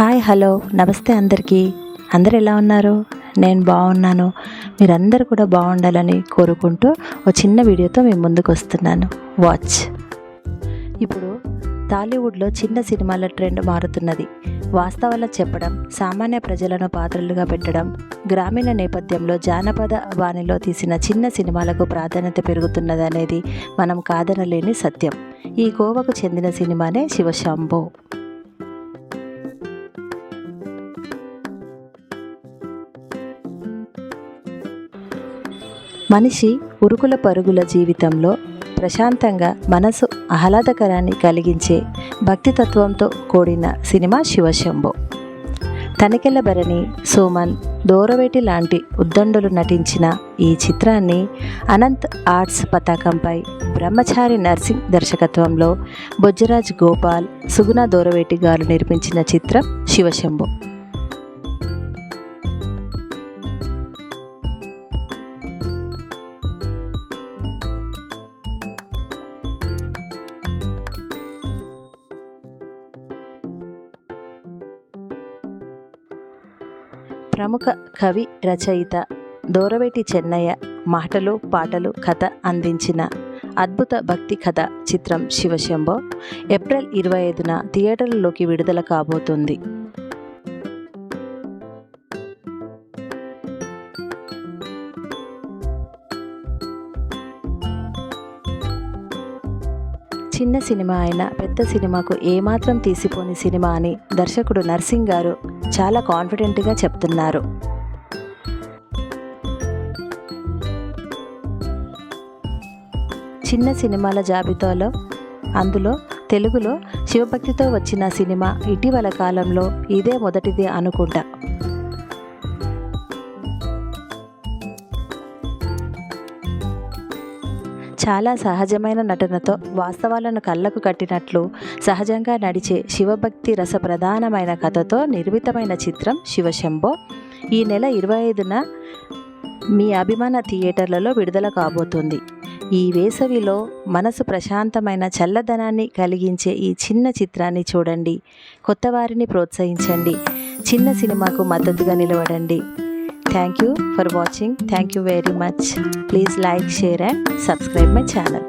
Hi hello నమస్తే అందరికీ. అందరు ఎలా ఉన్నారు? నేను బాగున్నాను. మీరందరూ కూడా బాగుండాలని కోరుకుంటూ ఒక చిన్న వీడియోతో మేము ముందుకు వస్తున్నాను. వాచ్. ఇప్పుడు టాలీవుడ్లో చిన్న సినిమాల ట్రెండ్ మారుతున్నది. వాస్తవాలను చెప్పడం, సామాన్య ప్రజలను పాత్రలుగా పెట్టడం, గ్రామీణ నేపథ్యంలో జానపద బాణిలో తీసిన చిన్న సినిమాలకు ప్రాధాన్యత పెరుగుతున్నది అనేది మనం కాదనలేని సత్యం. ఈ కోవకు చెందిన సినిమానే శివశంభో. మనిషి ఉరుకుల పరుగుల జీవితంలో ప్రశాంతంగా మనసు ఆహ్లాదకరాన్ని కలిగించే భక్తితత్వంతో కూడిన సినిమా శివశంభో. తనికెళ్ళ భరణి, సుమన్, దూరవేటి లాంటి ఉద్దండులు నటించిన ఈ చిత్రాన్ని అనంత్ ఆర్ట్స్ పతాకంపై బ్రహ్మచారి నర్సింగ్ దర్శకత్వంలో బొజ్జరాజ్ గోపాల్, సుగుణ దూరవేటి గారు నిర్మించిన చిత్రం శివశంభో. ప్రముఖ కవి రచయిత దూరవేటి చెన్నయ్య మాటలు పాటలు కథ అందించిన అద్భుత భక్తి కథ చిత్రం శివశంభో ఏప్రిల్ 25న థియేటర్లలోకి విడుదల కాబోతుంది. చిన్న సినిమా అయినా పెద్ద సినిమాకు ఏమాత్రం తీసిపోని సినిమా అని దర్శకుడు నర్సింగ్ గారు చాలా కాన్ఫిడెంట్గా చెప్తున్నారు. చిన్న సినిమాల జాబితాలో అందులో తెలుగులో శివభక్తితో వచ్చిన సినిమా ఇటీవల కాలంలో ఇదే మొదటిది అనుకుంటా. చాలా సహజమైన నటనతో వాస్తవాలను కళ్ళకు కట్టినట్లు సహజంగా నడిచే శివభక్తి రస ప్రధానమైన కథతో నిర్మితమైన చిత్రం శివశంభో ఈ నెల 25న మీ అభిమాన థియేటర్లలో విడుదల కాబోతుంది. ఈ వేసవిలో మనసు ప్రశాంతమైన చల్లదనాన్ని కలిగించే ఈ చిన్న చిత్రాన్ని చూడండి. కొత్త వారిని ప్రోత్సహించండి. చిన్న సినిమాకు మద్దతుగా నిలబడండి. Thank you for watching. Thank you very much. Please like, share and subscribe my channel.